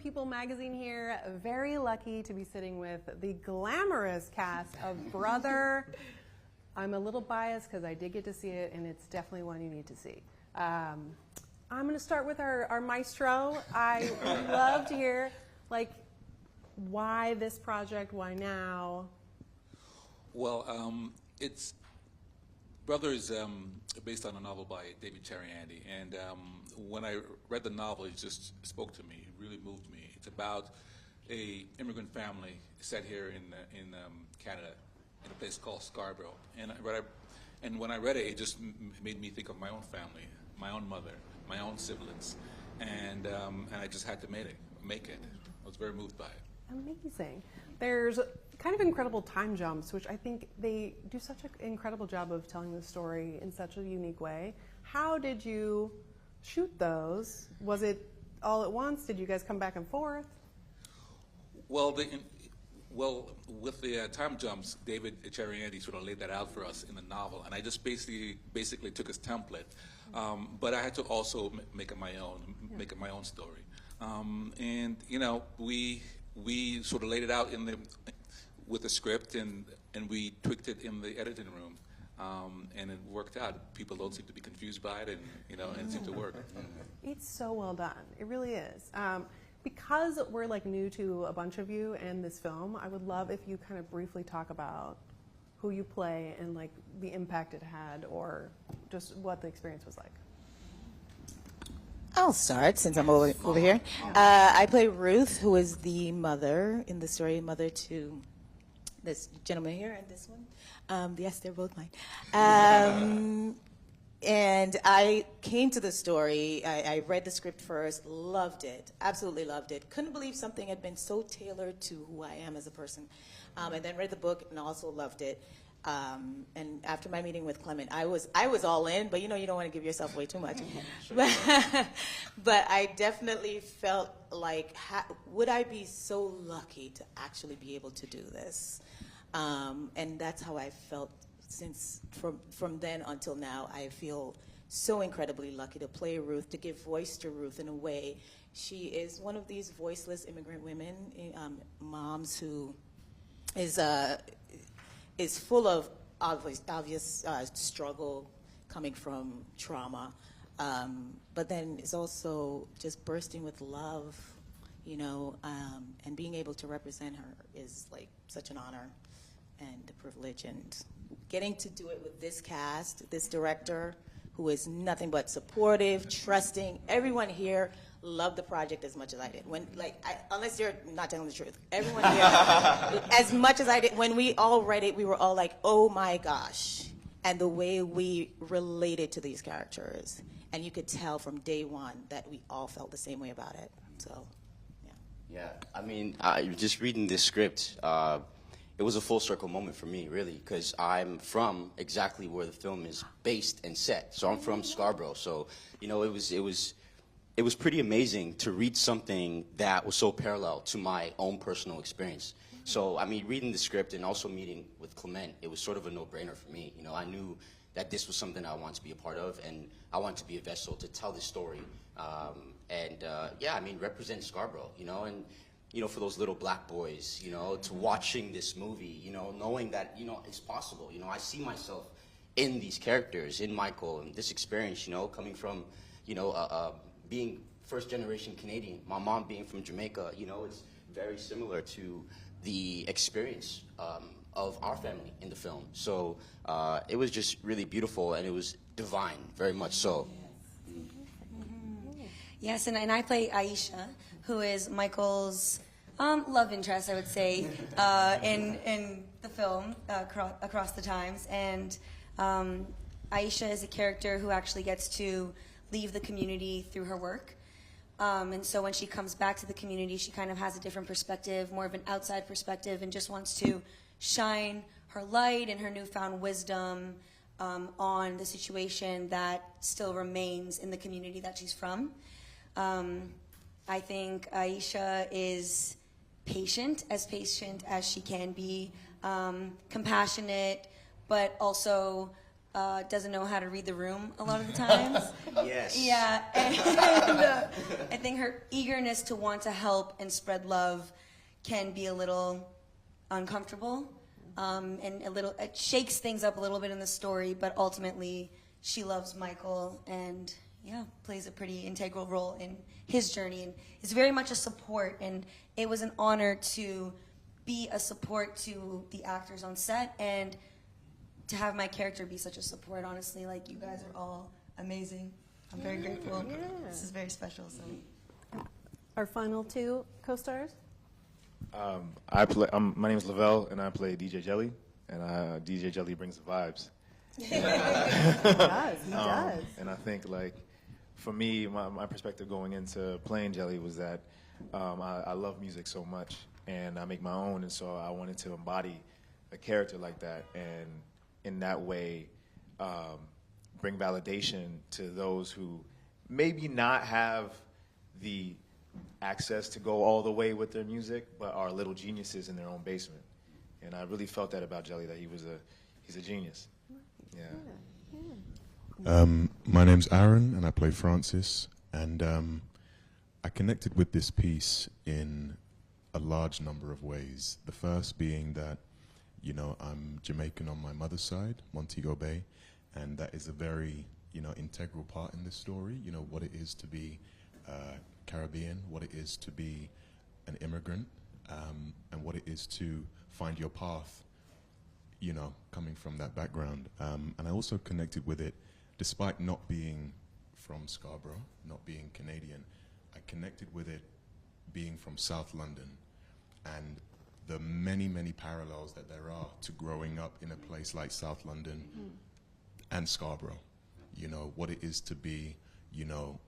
People magazine here. Very lucky to be sitting with the glamorous cast of Brother. I'm a little biased because I did get to see it, and it's definitely one you need to see. I'm going to start with our maestro. I would love to hear, like, why this project? Why now? Well, Brother is based on a novel by David Cheriandy, and when I read the novel, it just spoke to me. It really moved me. It's about a immigrant family set here in Canada, in a place called Scarborough. And when I read it, it just made me think of my own family, my own mother, my own siblings, and I just had to make it. I was very moved by it. Amazing. There's kind of incredible time jumps, which I think they do such an incredible job of telling the story in such a unique way. How did you shoot those? Was it all at once? Did you guys come back and forth? Well, with the time jumps, David Cheriandy sort of laid that out for us in the novel, and I just basically took his template, but I had to also make it my own story, and you know we sort of laid it out with the script, and we tweaked it in the editing room, and it worked out. People don't seem to be confused by it, and and it seemed to work. It's so well done. It really is. Because we're like new to a bunch of you and this film, I would love if you kind of briefly talk about who you play and like the impact it had, or just what the experience was like. I'll start since I'm over here. I play Ruth, who is the mother in the story, mother to this gentleman here and this one. Yes, they're both mine. And I came to the story, I read the script first, loved it, absolutely loved it. Couldn't believe something had been so tailored to who I am as a person. And then read the book and also loved it. And after my meeting with Clement, I was all in, but you don't want to give yourself away too much. But I definitely felt like, would I be so lucky to actually be able to do this? And that's how I felt since from then until now. I feel so incredibly lucky to play Ruth, to give voice to Ruth in a way. She is one of these voiceless immigrant women, moms who is full of obvious struggle coming from trauma, but then is also just bursting with love, and being able to represent her is like such an honor and a privilege, and getting to do it with this cast, this director, who is nothing but supportive, trusting. Everyone here loved the project as much as I did. Unless you're not telling the truth, everyone here, as much as I did. When we all read it, we were all like, "Oh my gosh!" And the way we related to these characters, and you could tell from day one that we all felt the same way about it. So, yeah. Yeah, I mean, just reading this script, it was a full circle moment for me, really, because I'm from exactly where the film is based and set. So I'm from Scarborough. So, it was pretty amazing to read something that was so parallel to my own personal experience. So, I mean, reading the script and also meeting with Clement, it was sort of a no-brainer for me. I knew that this was something I wanted to be a part of, and I wanted to be a vessel to tell this story. Yeah, I mean, represent Scarborough, and for those little black boys, to watching this movie, knowing that, it's possible. I see myself in these characters, in Michael, and this experience, coming from, being first-generation Canadian, my mom being from Jamaica, it's very similar to the experience of our family in the film. So it was just really beautiful, and it was divine, very much so. Yes, and I play Aisha, who is Michael's love interest, I would say, in the film, across the times. And Aisha is a character who actually gets to leave the community through her work. And so when she comes back to the community, she kind of has a different perspective, more of an outside perspective, and just wants to shine her light and her newfound wisdom on the situation that still remains in the community that she's from. I think Aisha is patient as she can be, compassionate, but also doesn't know how to read the room a lot of the times. Yes. Yeah, and I think her eagerness to want to help and spread love can be a little uncomfortable, and it shakes things up a little bit in the story, but ultimately she loves Michael and plays a pretty integral role in his journey, and is very much a support, and it was an honor to be a support to the actors on set, and to have my character be such a support. Honestly, like, you guys are all amazing. I'm very grateful. Yeah. This is very special. So, Our final two co-stars. My name is Lavelle, and I play DJ Jelly, and DJ Jelly brings the vibes. He does. He does. And I think, like, for me, my perspective going into playing Jelly was that I love music so much, and I make my own, and so I wanted to embody a character like that, and in that way bring validation to those who maybe not have the access to go all the way with their music, but are little geniuses in their own basement. And I really felt that about Jelly, that he's a genius. Yeah. My name's Aaron, and I play Francis. And I connected with this piece in a large number of ways. The first being that, you know, I'm Jamaican on my mother's side, Montego Bay, and that is a very, you know, integral part in this story. You know, what it is to be Caribbean, what it is to be an immigrant, and what it is to find your path, you know, coming from that background. And I also connected with it, despite not being from Scarborough, not being Canadian, I connected with it being from South London, and the many, many parallels that there are to growing up in a place like South London and Scarborough. You know, what it is to be, you know,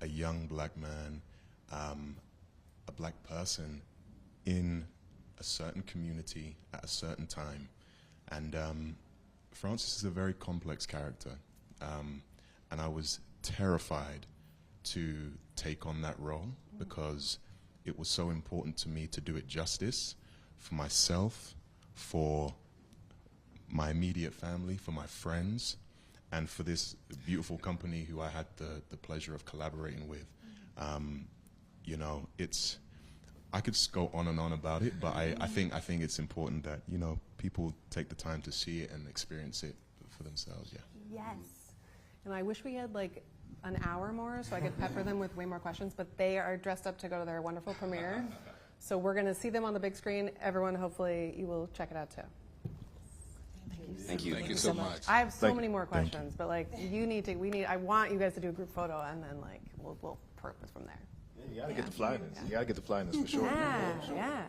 a young black man, a black person in a certain community at a certain time. And Francis is a very complex character. And I was terrified to take on that role because it was so important to me to do it justice for myself, for my immediate family, for my friends, and for this beautiful company who I had the pleasure of collaborating with. You know, I could just go on and on about it, but I think it's important that, you know, people take the time to see it and experience it for themselves, yeah. Yes. And I wish we had like an hour more so I could pepper them with way more questions, but they are dressed up to go to their wonderful premiere. So we're going to see them on the big screen. Everyone, hopefully you will check it out too. Thank you. Thank you so much. I have so many more questions, but like I want you guys to do a group photo, and then like we'll purpose from there. Yeah, you gotta get the flyness. You gotta get the flyness for sure. Yeah, yeah.